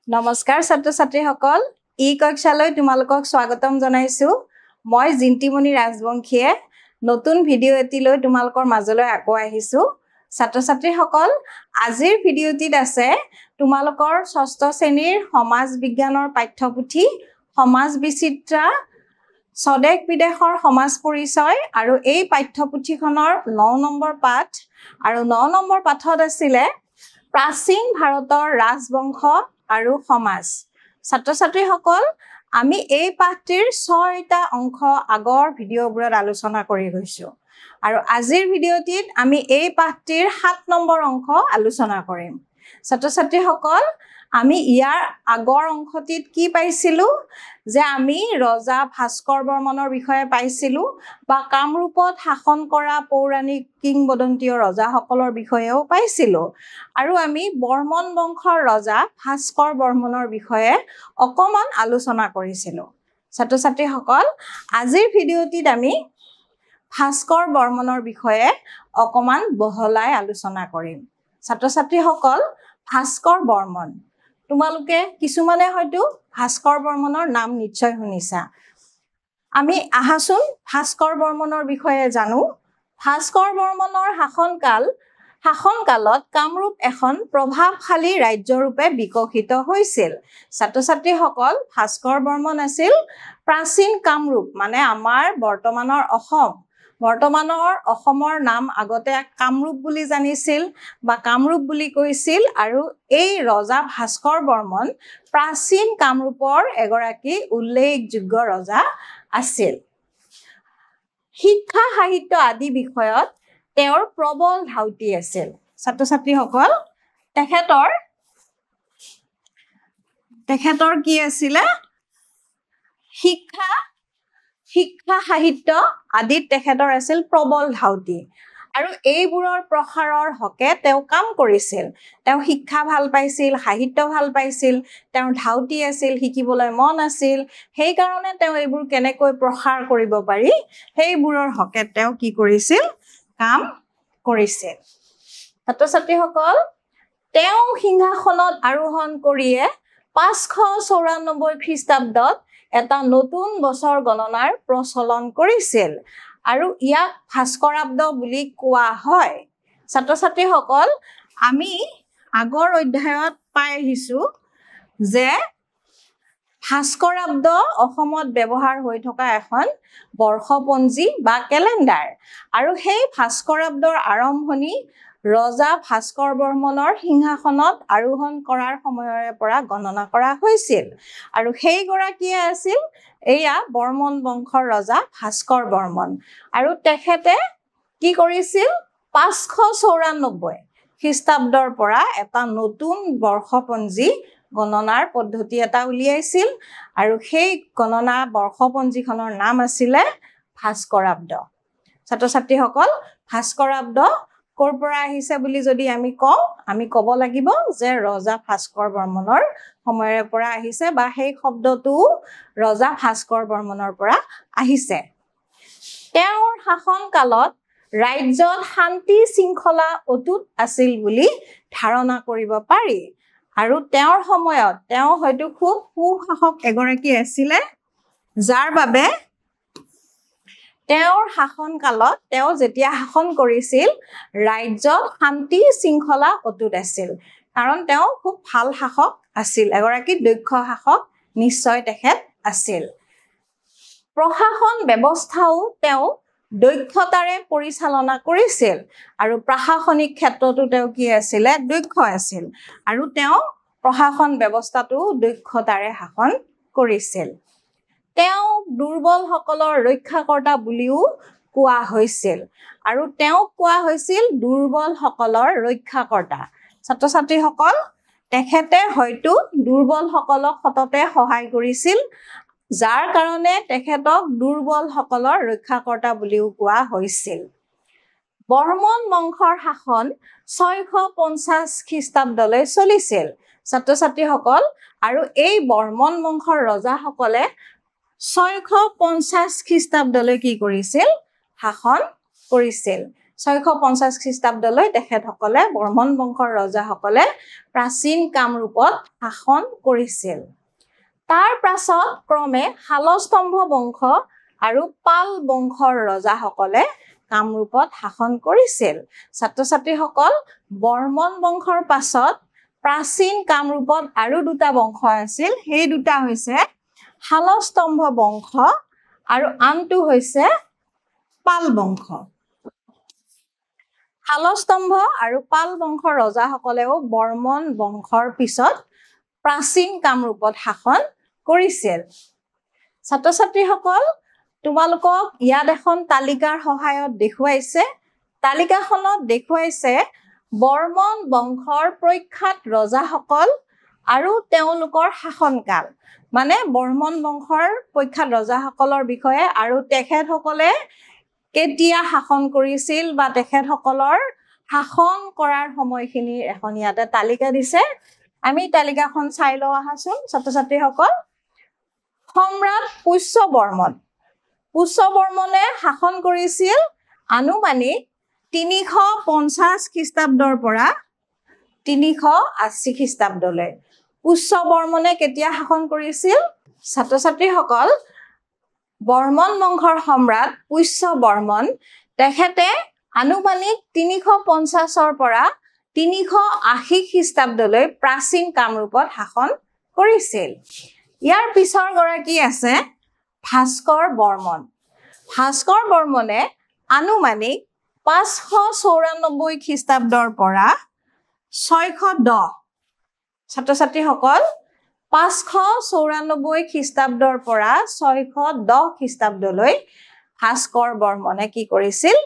নমস্কাৰ ছাত্ৰ ছাত্ৰীসকল ই কক্ষালৈ তোমালোকক স্বাগতম জনাইছো মই জিন্তিমণি ৰাজবংশীয়ে নতুন ভিডিও এটিলৈ তোমালোকৰ মাজলৈ আকৌ আহিছো ছাত্ৰ ছাত্ৰীসকল আজিৰ ভিডিওটিত আছে তোমালোকৰ ষষ্ঠ শ্ৰেণীৰ সমাজ বিজ্ঞানৰ পাঠ্যপুথি সমাজ বিচিত্ৰা স্বদেশ বিদেশৰ সমাজ পৰিচয় আৰু এই পাঠ্যপুথিখনৰ 9 নম্বৰ পাঠ আৰু 9 নম্বৰ পাঠত আছিল প্ৰাচীন ভাৰতৰ ৰাজবংশ আৰু সমাজ ছাত্ৰ ছাত্ৰীসকল আমি এই পাঠটিৰ 6টা অংশ আগৰ ভিডিওবোৰত আলোচনা কৰি গৈছো আৰু আজিৰ ভিডিওটিত আমি এই পাঠটিৰ 7 নম্বৰ অংশ আলোচনা কৰিম ছাত্ৰ ছাত্ৰীসকল আমি ইয়াৰ আগৰ অংশটিত কি পাইছিলো যে আমি ৰজা ভাস্কৰ বৰ্মনৰ বিষয়ে পাইছিলো বা কামৰূপত শাসন কৰা পৌৰাণিক কিংবদন্তীয় ৰজাসকলৰ বিষয়েও পাইছিলো আৰু আমি বৰ্মন বংশৰ ৰজা ভাস্কৰ বৰ্মনৰ বিষয়ে অকমান আলোচনা কৰিছিলো ছাত্ৰ ছাত্ৰীসকল আজিৰ ভিডিওটিত আমি ভাস্কৰ বৰ্মনৰ বিষয়ে অকমান বহলাই আলোচনা কৰিম ছাত্ৰ ছাত্ৰীসকল ভাস্কৰ বৰ্মন তোমালোকে কিছুমানে হয়তো ভাস্কৰ বৰ্মনৰ নাম নিশ্চয় শুনিছা আমি আহাসুন ভাস্কৰ বৰ্মনৰ বিষয়ে জানো ভাস্কৰ বৰ্মনৰ শাসনকালত কামৰূপ এখন প্ৰভাৱশালী ৰাজ্যৰূপে বিকশিত হৈছিল ছাত্ৰ ছাত্ৰীসকল ভাস্কৰ বৰ্মন আছিল প্ৰাচীন কামৰূপ মানে আমাৰ বৰ্তমানৰ অসমৰ নাম আগতে কামৰূপ বুলি জানিছিল বা কামৰূপ বুলি কৈছিল আৰু এই ৰজা ভাস্কৰ বৰ্মন প্ৰাচীন কামৰূপৰ এগৰাকী উল্লেখযোগ্য ৰজা আছিল শিক্ষা সাহিত্য আদি বিষয়ত তেওঁৰ প্ৰবল ধাউতি আছিল ছাত্ৰ ছাত্ৰীসকল তেখেতৰ কি আছিল শিক্ষা সাহিত্য আদিত তেখেতৰ আছিল প্ৰবল ধাউতি আৰু এইবোৰৰ প্ৰসাৰৰ হকে তেওঁ কাম কৰিছিল তেওঁ শিক্ষা ভাল পাইছিল সাহিত্য ভাল পাইছিল তেওঁৰ ধাউতি আছিল শিকিবলৈ মন আছিল সেই কাৰণে তেওঁ এইবোৰ কেনেকৈ প্ৰসাৰ কৰিব পাৰি সেইবোৰৰ হকে তেওঁ কি কৰিছিল কাম কৰিছিল ছাত্ৰ ছাত্ৰীসকল তেওঁ সিংহাসনত আৰোহণ কৰিয়ে 594 খ্ৰীষ্টাব্দত এটা নতুন বছৰ গণনাৰ প্ৰচলন কৰিছিল আৰু ইয়াক ভাস্কৰাব্দ বুলি কোৱা হয় ছাত্ৰ ছাত্ৰীসকল আমি আগৰ অধ্যায়ত পাই আহিছো যে ভাস্কৰাব্দ অসমত ব্যৱহাৰ হৈ থকা এখন বৰ্ষপঞ্জী বা কেলেণ্ডাৰ আৰু সেই ভাস্কৰাব্দৰ আৰম্ভণি ৰজা ভাস্কৰ বৰ্মনৰ সিংহাসনত আৰোহণ কৰাৰ সময়ৰে পৰা গণনা কৰা হৈছিল আৰু সেই গৰাকীয়ে আছিল এয়া বৰ্মন বংশৰ ৰজা ভাস্কৰ বৰ্মন আৰু তেখেতে কি কৰিছিল 594 খ্ৰীষ্টাব্দৰ পৰা এটা নতুন বৰ্ষপঞ্জী গণনাৰ পদ্ধতি এটা উলিয়াইছিল আৰু সেই গণনা বৰ্ষপঞ্জীখনৰ নাম আছিল ভাস্কৰাব্দ ছাত্ৰ ছাত্ৰীসকল ভাস্কৰাব্দ কৰ পৰা আহিছে বুলি যদি আমি ক'ব লাগিব যে ৰজা ভাস্কৰ বৰ্মনৰ সময়ৰ পৰা আহিছে বা সেই শব্দটো ৰজা ভাস্কৰ বৰ্মনৰ পৰা আহিছে তেওঁৰ শাসন কালত ৰাজ্যত শান্তি শৃংখলা অটুট আছিল বুলি ধাৰণা কৰিব পাৰি আৰু তেওঁৰ সময়ত তেওঁ হয়তো খুব সুশাসক এগৰাকী আছিল যাৰ বাবে তেওঁৰ শাসন কালত তেওঁ যেতিয়া শাসন কৰিছিল ৰাজ্যত শান্তি শৃংখলা অটুট আছিল কাৰণ তেওঁ খুব ভাল শাসক আছিল এগৰাকী দক্ষ শাসক নিশ্চয় তেখেত আছিল প্ৰশাসন ব্যৱস্থাও তেওঁ দক্ষতাৰে পৰিচালনা কৰিছিল আৰু প্ৰশাসনিক ক্ষেত্ৰতো তেওঁ কি আছিল দক্ষ আছিল আৰু তেওঁ প্ৰশাসন ব্যৱস্থাটো দক্ষতাৰে শাসন কৰিছিল তেওঁ দুৰ্বলসকলৰ ৰক্ষাকৰ্তা বুলিও কোৱা হৈছিল আৰু তেওঁক কোৱা হৈছিল দুৰ্বলসকলৰ ৰক্ষাকৰ্তা ছাত্ৰ ছাত্ৰীসকল তেখেতে হয়তো দুৰ্বলসকলক সততে সহায় কৰিছিল যাৰ কাৰণে তেখেতক দুৰ্বলসকলৰ ৰক্ষাকৰ্তা বুলিও কোৱা হৈছিল বৰ্মন বংশৰ শাসন 650 খ্ৰীষ্টাব্দলৈ চলিছিল ছাত্ৰ ছাত্ৰীসকল আৰু এই বৰ্মন বংশৰ ৰজাসকলে 650 খ্ৰীষ্টাব্দলৈ কি কৰিছিল শাসন কৰিছিল 650 খ্ৰীষ্টাব্দলৈ তেখেতসকলে বৰ্মন বংশৰ ৰজাসকলে প্ৰাচীন কামৰূপত শাসন কৰিছিল তাৰ পাছত ক্ৰমে শালস্তম্ভ বংশ আৰু পাল বংশৰ ৰজাসকলে কামৰূপত শাসন কৰিছিল ছাত্ৰ ছাত্ৰীসকল বৰ্মন বংশৰ পাছত প্ৰাচীন কামৰূপত আৰু দুটা বংশ আছিল সেই দুটা হৈছে শালস্তম্ভ বংশ আৰু আনটো হৈছে পাল বংশ শালস্তম্ভ আৰু পাল বংশৰ ৰজাসকলেও বৰ্মন বংশৰ পিছত প্ৰাচীন কামৰূপত শাসন কৰিছিল ছাত্ৰ ছাত্ৰীসকল তোমালোকক ইয়াত এখন তালিকাৰ সহায়ত দেখুৱাইছে তালিকাখনত দেখুৱাইছে বৰ্মন বংশৰ প্ৰখ্যাত ৰজাসকল আৰু তেওঁলোকৰ শাসনকাল মানে বৰ্মন বংশৰ প্ৰখ্যাত ৰজাসকলৰ বিষয়ে আৰু তেখেতসকলে কেতিয়া শাসন কৰিছিল বা তেখেতসকলৰ শাসন কৰাৰ সময়খিনিৰ এখন ইয়াতে তালিকা দিছে আমি তালিকাখন চাই লওঁ আহাচোন ছাত্ৰ ছাত্ৰীসকল সম্ৰাট পুষ্য বৰ্মনে শাসন কৰিছিল আনুমানিক 350 খ্ৰীষ্টাব্দৰ পৰা 380 খ্ৰীষ্টাব্দলৈ পুষ্য বৰ্মনে কেতিয়া শাসন কৰিছিল ছাত্ৰ ছাত্ৰীসকল বৰ্মন বংশৰ সম্ৰাট পুষ্য বৰ্মন তেখেতে আনুমানিক 350ৰ পৰা 380 খ্ৰীষ্টাব্দলৈ প্ৰাচীন কামৰূপত শাসন কৰিছিল ইয়াৰ পিছৰ গৰাকী আছে ভাস্কৰ বৰ্মনে আনুমানিক 594 খ্ৰীষ্টাব্দৰ পৰা 610 ছাত্ৰ ছাত্ৰীসকল 594 খ্ৰীষ্টাব্দৰ পৰা 610 খ্ৰীষ্টাব্দলৈ ভাস্কৰ বৰ্মনে কি কৰিছিল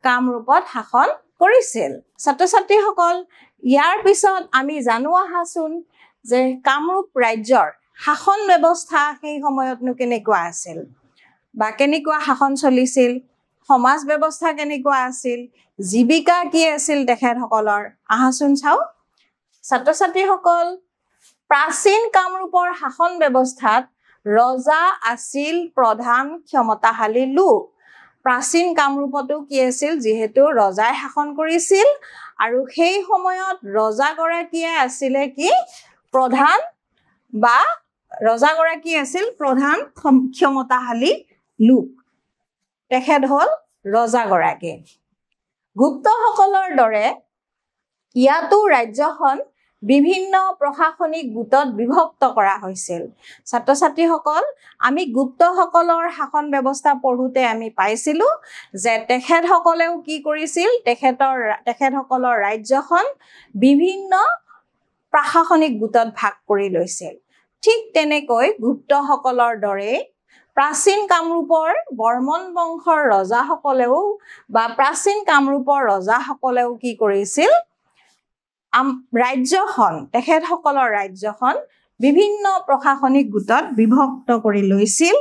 কামৰূপত শাসন কৰিছিল ছাত্ৰ ছাত্ৰীসকল ইয়াৰ পিছত আমি জানো আহাচোন যে কামৰূপ ৰাজ্যৰ শাসন ব্যৱস্থা সেই সময়তনো কেনেকুৱা আছিল বা কেনেকুৱা শাসন চলিছিল সমাজ ব্যৱস্থা কেনেকুৱা আছিল জীৱিকা কি আছিল তেখেতসকলৰ আহাচোন চাও ছাত্ৰ ছাত্ৰীসকল প্ৰাচীন কামৰূপৰ শাসন ব্যৱস্থাত ৰজা আছিল প্ৰধান ক্ষমতাশালী লোক প্ৰাচীন কামৰূপতো কি আছিল যিহেতু ৰজাই শাসন কৰিছিল আৰু সেই সময়ত ৰজাগৰাকীয়ে আছিলে কি প্ৰধান বা ৰজাগৰাকী আছিল প্ৰধান ক্ষমতাশালী লোক তেখেত হল ৰজাগৰাকী গুপ্তসকলৰ দৰে ইয়াতো ৰাজ্যখন বিভিন্ন প্ৰশাসনিক গোটত বিভক্ত কৰা হৈছিল ছাত্ৰ ছাত্ৰীসকল আমি গুপ্তসকলৰ শাসন ব্যৱস্থা পঢ়োতে আমি পাইছিলো যে তেখেতসকলেও কি কৰিছিল তেখেতসকলৰ ৰাজ্যখন বিভিন্ন প্ৰশাসনিক গোটত ভাগ কৰি লৈছিল ঠিক তেনেকৈ গুপ্তসকলৰ দৰে প্ৰাচীন কামৰূপৰ বৰ্মন বংশৰ ৰজাসকলেও বা প্ৰাচীন কামৰূপৰ ৰজাসকলেও কি কৰিছিল ৰাজ্যখন তেখেতসকলৰ ৰাজ্যখন বিভিন্ন প্ৰশাসনিক গোটত বিভক্ত কৰি লৈছিল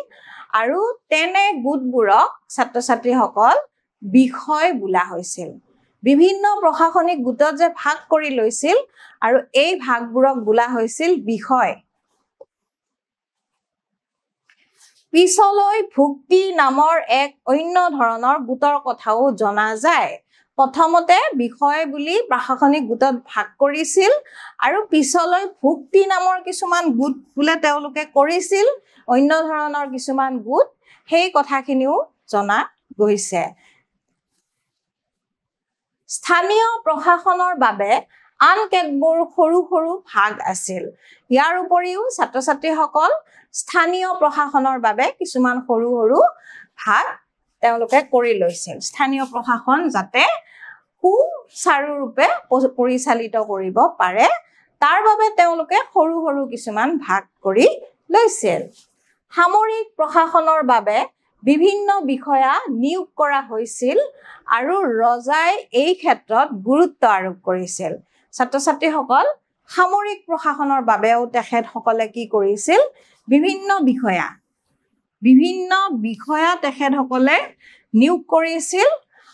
আৰু তেনে গোটবোৰক ছাত্ৰ ছাত্ৰীসকল বিষয় বোলা হৈছিল বিভিন্ন প্ৰশাসনিক গোটত যে ভাগ কৰি লৈছিল আৰু এই ভাগবোৰক বোলা হৈছিল বিষয় পিছলৈ ভুক্তি নামৰ এক অন্য ধৰণৰ গোটৰ কথাও জনা যায় প্ৰথমতে বিষয় বুলি প্ৰশাসনিক গোটত ভাগ কৰিছিল আৰু পিছলৈ ভুক্তি নামৰ কিছুমান গোট বোলে তেওঁলোকে কৰিছিল অন্য ধৰণৰ কিছুমান গোট সেই কথাখিনিও জনা গৈছে স্থানীয় প্ৰশাসনৰ বাবে আন কেতবোৰ সৰু সৰু ভাগ আছিল ইয়াৰ উপৰিও ছাত্ৰ ছাত্ৰীসকল স্থানীয় প্ৰশাসনৰ বাবে কিছুমান সৰু সৰু ভাগ তেওঁলোকে কৰি লৈছিল স্থানীয় প্ৰশাসন যাতে সুচাৰুৰূপে পৰিচালিত কৰিব পাৰে তাৰ বাবে তেওঁলোকে সৰু সৰু কিছুমান ভাগ কৰি লৈছিল সামৰিক প্ৰশাসনৰ বাবে বিভিন্ন বিষয়া নিয়োগ কৰা হৈছিল আৰু ৰজাই এই ক্ষেত্ৰত গুৰুত্ব আৰোপ কৰিছিল ছাত্ৰ ছাত্ৰীসকল সামৰিক প্ৰশাসনৰ বাবেও তেখেতসকলে কি কৰিছিল বিভিন্ন বিষয়া তেখেতসকলে নিয়োগ কৰিছিল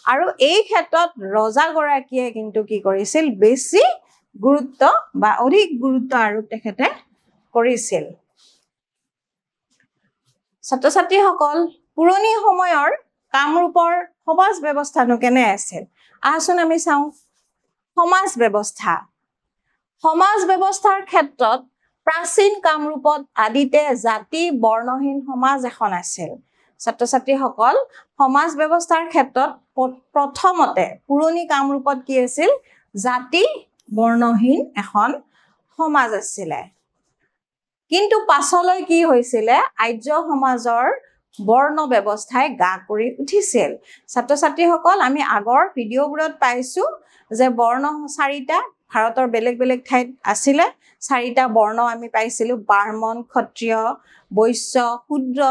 আৰু এই ক্ষেত্ৰত ৰজাগৰাকীয়ে কিন্তু কি কৰিছিল বেছি গুৰুত্ব বা অধিক গুৰুত্ব আৰোপ তেখেতে কৰিছিল ছাত্ৰ ছাত্ৰীসকল পুৰণি সময়ৰ কামৰূপৰ সমাজ ব্যৱস্থানো কেনে আছিল আহচোন আমি চাওঁ সমাজ ব্যৱস্থা ব্যৱস্থাৰ ক্ষেত্ৰত প্ৰাচীন কামৰূপত আদিতে জাতি বৰ্ণহীন সমাজ এখন আছিল ছাত্ৰ ছাত্ৰীসকল সমাজ ব্যৱস্থাৰ ক্ষেত্ৰত প্ৰথমতে পুৰণি কামৰূপত কি আছিল জাতি বৰ্ণহীন এখন সমাজ আছিল কিন্তু পাছলৈ কি হৈছিল আৰ্য সমাজৰ বৰ্ণ ব্যৱস্থাই গা কৰি উঠিছিল ছাত্ৰ ছাত্ৰীসকল আমি আগৰ ভিডিঅ'বোৰত পাইছো যে বৰ্ণ চাৰিটা ভাৰতৰ বেলেগ বেলেগ ঠাইত আছিল চাৰিটা বৰ্ণ আমি পাইছিলো ব্ৰাহ্মণ ক্ষত্ৰিয় বৈশ্য শূদ্ৰ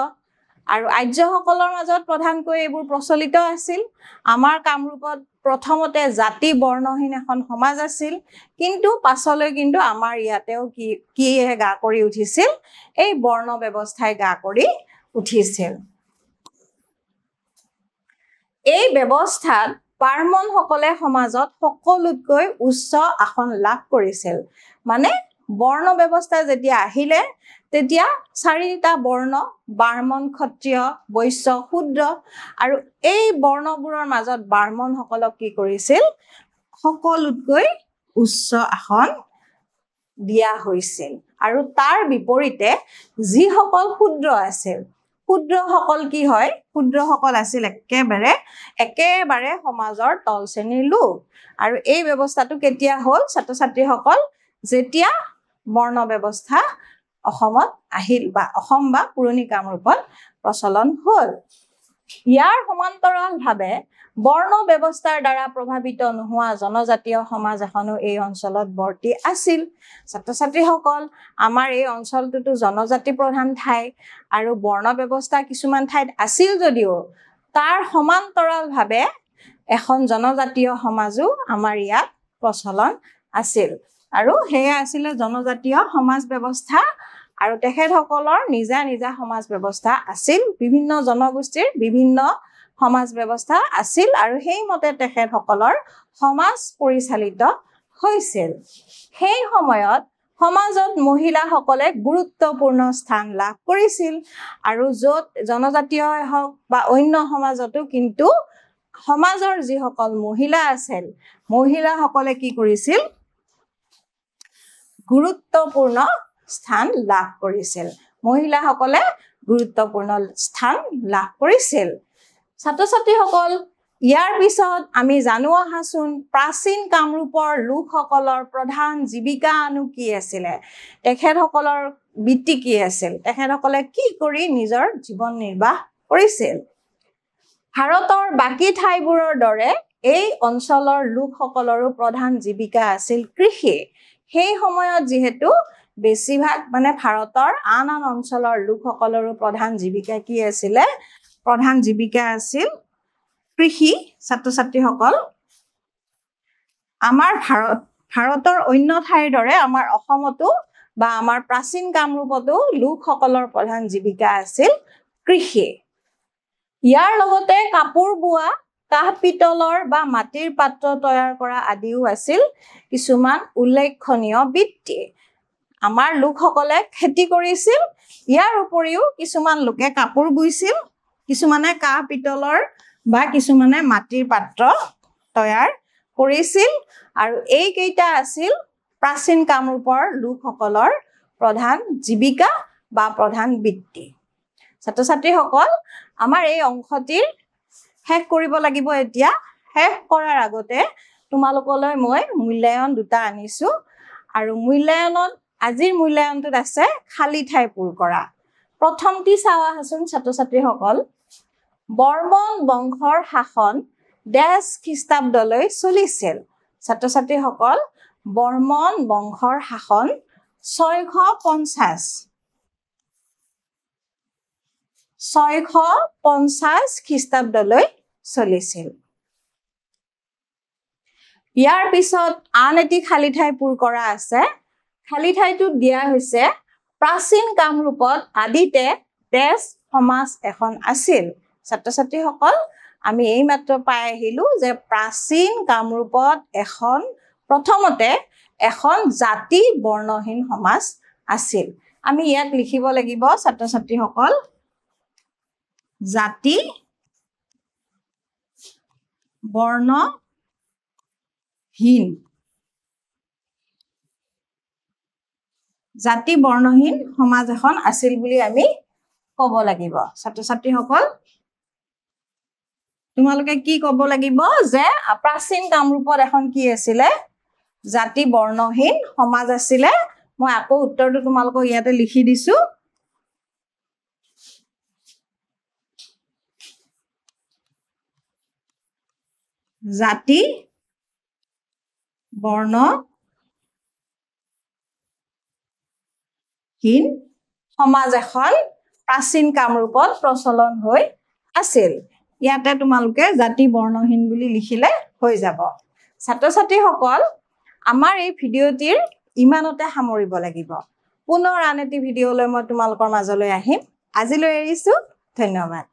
আৰু আৰ্যসকলৰ মাজত প্ৰধানকৈ এইবোৰ প্ৰচলিত আছিল আমাৰ কামৰূপত প্ৰথমতে জাতি বৰ্ণহীন এখন সমাজ আছিল কিন্তু পাছলৈ কিন্তু আমাৰ ইয়াতেও কি গা কৰি উঠিছিল এই বৰ্ণ ব্যৱস্থাই গা কৰি উঠিছিল এই ব্যৱস্থাত ব্ৰাহ্মণ সকলে সমাজত সকলোতকৈ উচ্চ আসন লাভ কৰিছিল মানে বৰ্ণ ব্যৱস্থা যেতিয়া আহিলে তেতিয়া চাৰিটা বৰ্ণ ব্ৰাহ্মণ ক্ষত্ৰিয় বৈশ্য শূদ্ৰ আৰু এই বৰ্ণবোৰৰ মাজত ব্ৰাহ্মণ সকলক কি কৰিছিল সকলোতকৈ উচ্চ আসন দিয়া হৈছিল আৰু তাৰ বিপৰীতে যিসকল শূদ্ৰ আছিল শূদ্ৰসকল কি হয় শূদ্ৰসকল আছিল একেবাৰে সমাজৰ তল শ্ৰেণীৰ লোক আৰু এই ব্যৱস্থাটো কেতিয়া হ'ল ছাত্ৰ ছাত্ৰীসকল যেতিয়া বৰ্ণ ব্যৱস্থা অসমত আহিল বা অসম বা পুৰণি কামৰূপত প্ৰচলন হ'ল ইয়াৰ সমান্তৰালভাৱে বৰ্ণ ব্যৱস্থাৰ দ্বাৰা প্ৰভাৱিত নোহোৱা জনজাতীয় সমাজ এখনো এই অঞ্চলত বৰ্তি আছিল ছাত্ৰ ছাত্ৰীসকল আমাৰ এই অঞ্চলটোতো জনজাতি প্ৰধান ঠাই আৰু বৰ্ণ ব্যৱস্থা কিছুমান ঠাইত আছিল যদিও তাৰ সমান্তৰালভাৱে এখন জনজাতীয় সমাজো আমাৰ ইয়াত প্ৰচলন আছিল আৰু হেয়া আছিল জনজাতীয় সমাজ ব্যৱস্থা আৰু তেখেতসকলৰ নিজা নিজা সমাজ ব্যৱস্থা আছিল বিভিন্ন জনগোষ্ঠীৰ বিভিন্ন সমাজ ব্যৱস্থা আছিল আৰু সেই মতে তেখেতসকলৰ সমাজ পৰিচালিত হৈছিল সেই সময়ত সমাজত মহিলাসকলে গুৰুত্বপূৰ্ণ স্থান লাভ কৰিছিল আৰু য'ত জনজাতীয় হওক বা অন্য সমাজতো কিন্তু সমাজৰ যিসকল মহিলা আছিল মহিলাসকলে কি কৰিছিল গুৰুত্বপূৰ্ণ স্থান লাভ কৰিছিল মহিলাসকলে গুৰুত্বপূৰ্ণ স্থান লাভ কৰিছিল ছাত্ৰ ছাত্ৰীসকল ইয়াৰ পিছত আমি জানো আহাচোন প্ৰাচীন কামৰূপৰ লোকসকলৰ প্ৰধান জীৱিকানো কি আছিল তেখেতসকলৰ বৃত্তি কি আছিল তেখেতসকলে কি কৰি নিজৰ জীৱন নিৰ্বাহ কৰিছিল ভাৰতৰ বাকী ঠাইবোৰৰ দৰে এই অঞ্চলৰ লোকসকলৰো প্ৰধান জীৱিকা আছিল কৃষি সেই সময়ত যেহেতু বেছিভাগ মানে ভাৰতৰ আন অঞ্চলৰ লোকসকলৰো প্ৰধান জীৱিকা কি আছিল প্ৰধান জীৱিকা আছিল কৃষি ছাত্ৰ ছাত্ৰীসকল আমাৰ ভাৰতৰ অন্য ঠাইৰ দৰে আমাৰ অসমতো বা আমাৰ প্ৰাচীন কামৰূপতো লোকসকলৰ প্ৰধান জীৱিকা আছিল কৃষি ইয়াৰ লগতে কাপোৰ বোৱা কাঁহ পিতলৰ বা মাটিৰ পাত্ৰ তৈয়াৰ কৰা আদিও আছিল কিছুমান উল্লেখনীয় বৃত্তি আমাৰ লোকসকলে খেতি কৰিছিল ইয়াৰ উপৰিও কিছুমান লোকে কাপোৰ বৈছিল কিছুমানে কাঁহ পিতলৰ বা কিছুমানে মাটিৰ পাত্ৰ তৈয়াৰ কৰিছিল আৰু এই কেইটা আছিল প্ৰাচীন কামৰূপৰ লোকসকলৰ প্ৰধান জীৱিকা বা প্ৰধান বৃত্তি ছাত্ৰ ছাত্ৰীসকল আমাৰ এই অংশটিৰ শেষ কৰিব লাগিব এতিয়া শেষ কৰাৰ আগতে তোমালোকলৈ মই মূল্যায়ন দুটা আনিছো আৰু মূল্যায়নত আজিৰ মূল্যায়নটোত আছে খালি ঠাই পূৰ কৰা প্ৰথমটি চাও আহাচোন ছাত্ৰ ছাত্ৰীসকল বৰ্মন বংশৰ শাসন ডেছ খ্ৰীষ্টাব্দলৈ চলিছিল ছাত্ৰ ছাত্ৰীসকল বৰ্মন বংশৰ শাসন 650 খ্ৰীষ্টাব্দলৈ চলিছিল ইয়াৰ পিছত আন এটি খালি ঠাই পূৰ কৰা আছে খালি ঠাইটোত দিয়া হৈছে প্ৰাচীন কামৰূপত আদিতে ডেছ সমাজ এখন আছিল ছাত্ৰ ছাত্ৰীসকল আমি এই মাত্ৰ পাই আহিলো যে প্ৰাচীন কামৰূপত প্ৰথমতে এখন জাতি বৰ্ণহীন সমাজ আছিল আমি ইয়াত লিখিব লাগিব ছাত্ৰ ছাত্ৰীসকল জাতি বৰ্ণ হীন জাতি বৰ্ণহীন সমাজ এখন আছিল বুলি আমি ক'ব লাগিব ছাত্ৰ ছাত্ৰীসকল তোমালোকে কি ক'ব লাগিব যে প্ৰাচীন কামৰূপত এখন কি আছিলে জাতি বৰ্ণহীন সমাজ আছিলে মই আকৌ উত্তৰটো তোমালোকক ইয়াতে লিখি দিছো জাতি বৰ্ণহীন সমাজ এখন প্ৰাচীন কামৰূপত প্ৰচলন হৈ আছিল ইয়াতে তোমালোকে জাতি বৰ্ণহীন বুলি লিখিলে হৈ যাব ছাত্ৰ ছাত্ৰীসকল আমাৰ এই ভিডিঅ'টিৰ ইমানতে সামৰিব লাগিব পুনৰ আন এটি ভিডিঅ'লৈ মই তোমালোকৰ মাজলৈ আহিম আজিলৈ এৰিছো ধন্যবাদ